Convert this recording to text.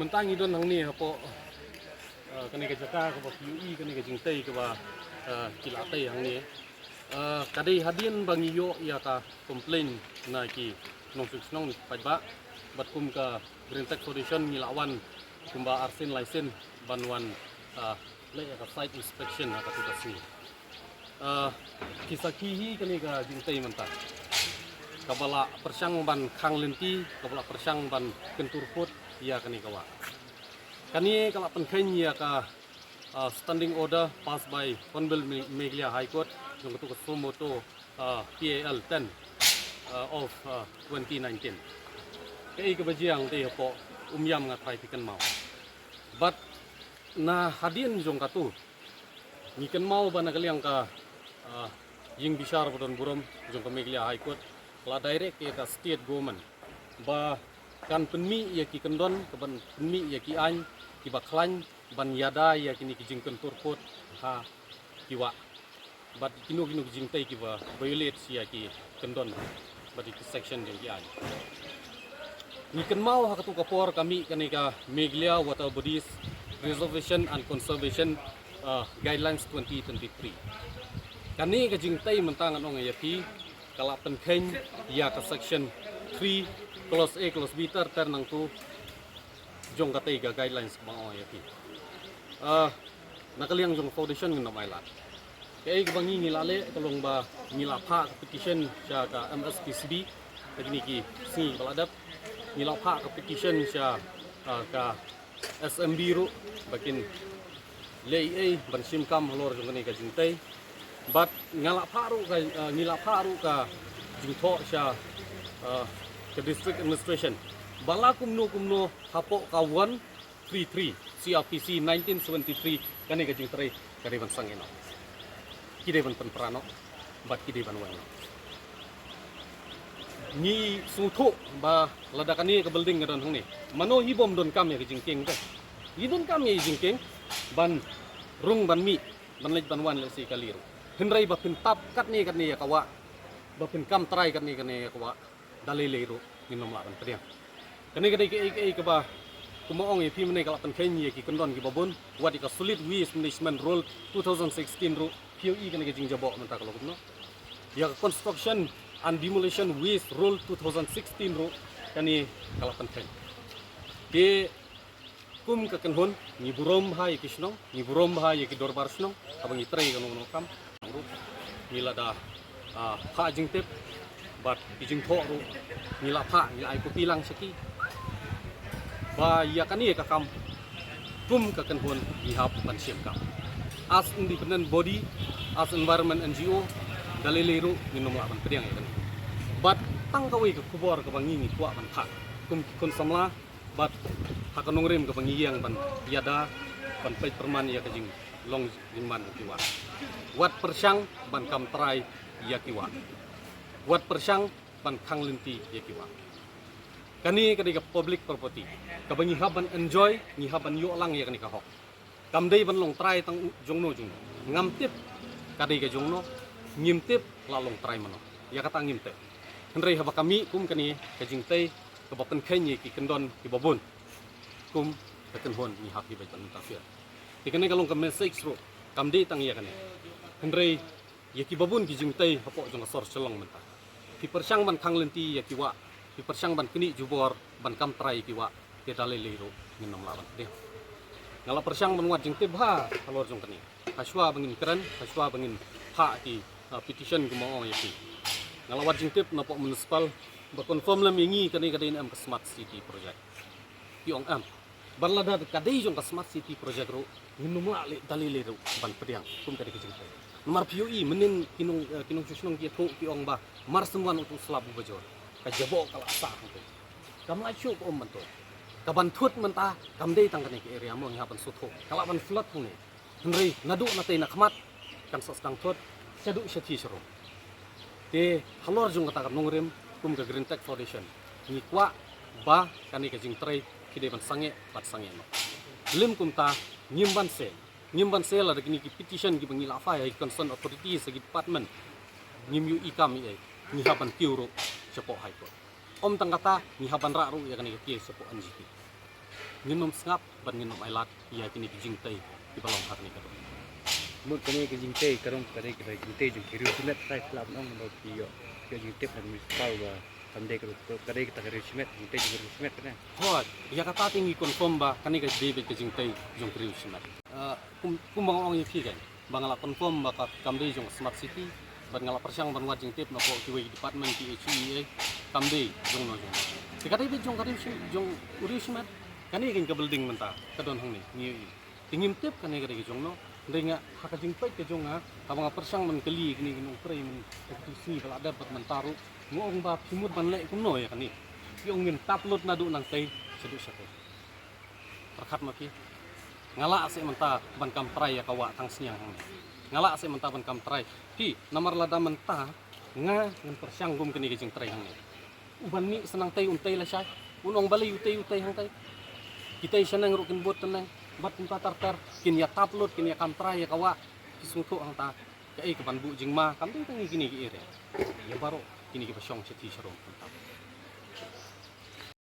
tentang idon hang ni hapo kani ka jaka ka PUE kani ka jingtai ka ba kilatai hang ni kadai hadin bang iyo ya ka komplain na ki nong suksnong pajba bat kum ka Green Tech Foundation ngilawan kumba arsin license banwan le ka site inspection ka tugas ni kisakihi kani ka jingtai manta kabala persang ban khang lenti kabala persang ban kenturput ya kani kawa kani kala penkheng ya ka standing order passed by Honorable Meghalaya High Court yung ketua Sumoto PAL 10 of 2019 kay kabajiang te po umyam nga traffican mau but na hadin jong katu ngiken mau ba nagaliang ka ying bisar bodon burom jong ka Meghalaya High Court la direct ke state government ba kan penmi ya ki kendon ke ban penmi ya ki an ki baklan ban yada ya kini ki jing kentur pot ha kiwa bat kino jing tai ki ba violate ya ki kendon ba di section jing ki an ni ken mau ha katu kapor kami kani ka Meghalaya Water Bodies Reservation and Conservation Guidelines 2023 kani ka jing tai mentang anong ya ki kala penkheng ya ke section 3 clause A clause B ternang tu jong katai ga guidelines bang ya ki nakaliang jong foundation ngin mailat kay bangi ngilale tolong ba ngilapha petition sya ka MSPCB tagni ki si baladap ngilapha petition sya ka SMB ru bakin lei ban simkam lor jong ni ka jintai but ngilapha ru ka jingtho sya ke district administration bala kumno hapo ka 133 CRPC 1973 kani ka jingtrai kani ban sangeno kide ban penprano bat kide ban wano ni sutho ba ladakani ka building ngadon hang ni mano hibom don kam ya jingking ka idon kam ya jingking ban rung ban mi ban lej ban wan le si kaliru henrai ba pintap kat ni ya kawa ba pin kam trai kat ni ya kawa dalilero ninom laban pediang kani ke ke ba kumaong e pimne kala penkheng ye ki kondon ki babon wadi ka solid waste management rule 2016 ru POE kani ke jingjabo menta kalau kumno ya construction and demolition waste rule 2016 ru kani kala penkheng ke kum ka kenhon ni burom ha ye kisnong ni burom ha ye ki dorbar snong abang itrei kanu no kam ru milada pha jingtep bat kijing tho ru nila pha nila ai ko pilang saki ba ya kani ka kam tum ka kanhon ihap ban siam kam as independent body as environment NGO dalilero minom la ban pediang ya kan bat tang kawi ka kubor ka bangi ni kwa ban pha kum kun samla bat hakanong rem ka bangi yang ban yada ban pait perman ya ka jing long jingman kiwa wat persang ban kam trai ya kiwa wat persang ban khang lenti ya kiwa kani kani ka public property ka bangi haban enjoy ni haban yo lang ya kani ka hok kam dei ban long trai tang jongno ngam tip kadai ka jongno ngim tip la long trai mano ya kata ngim tip henrei haba kami kum kani ka jingtai ka bapen khenye ki kendon ki babon kum ka kenhon ni hapi ba ban tafsir ikani ka long ka message ro kam dei tang ya kani henrei ya ki babun ki jingtai hapo jong sor chelong menta ki persang ban khang lenti ya kiwa ki persang ban kini jubor ban kam trai kiwa ke dalilero nginom lawan de ngala persang ban wat jingte bha kalor jong kani haswa bangin keren haswa bangin ha ki petition gumo ya ki ngala wat jingte napok municipal ba confirm lam ingi kani kadin am smart city project ki ong am ban lada kadai jong ka smart city project ro nginom la dalilero ban pediang kum kadi ki jingte mar POE menin kinung susnong ki tho ki ong ba mar semwan untuk selabu bajor ka jabo kala sa ko kam la chu ko man to ka ban thut man ta kam dei tang kani ki area mo nga ban sutho kala ban flood ko ni henrei nadu na te na khmat kan sa stang thut sedu sethi sero te halor jung kata kam nongrem kum ka Green Tech Foundation ni kwa ba kani ka jing trai ki de ban sange pat sange no lim kum ta nyimban se la kini ki petition ki bangila fa ya concern authorities segi department nyim yu ikam ye ni haban tiuro sepo high court om tang kata ni haban ra ru ya kani ki sepo anji nginom sngap ban nginom ailat ia kini kijing tei di balong har ni kadon mut kene ke jingte karong kare ke jingte jung kiru simet sai klap nong no piyo ke jingte pan municipal ba pande kare kita kare simet jingte jung simet kana hot ia kata tinggi confirm ba kani ka David kijing tei jong kriu simat kum bang ong yaki kan bangala confirm ba ka kamde jong smart city ban ngala persyang ban wajing tip na po kiwi department PHE kamde jong no jong kata David jong kriu simat kani kin ka building menta kadon hang ni tingim tip kani kare jong no dengan hak jingpai ke jonga abang persang men keli kini gunung prei men ekstisi kalau ada buat mentaru ngong ba pimut ban lek kuno ya kani yung min taplut nadu nang tei sedu sate perkat maki ngala ase menta ban kam trai ya kawa tang siang ngala ase menta ban kam trai ti namar lada menta nga ngan persang gum kini jing trai hang uban mi senang tei untai la syai unong balai utai hang tei kita isanang rukin buat tenang bat punta tartar kin ya taplut kin ya kamtra ya kawa kisungko ang ta kai ke ban bu jing ma kam ting kini ki ire ya baro kini ki pasyong seti sarong punta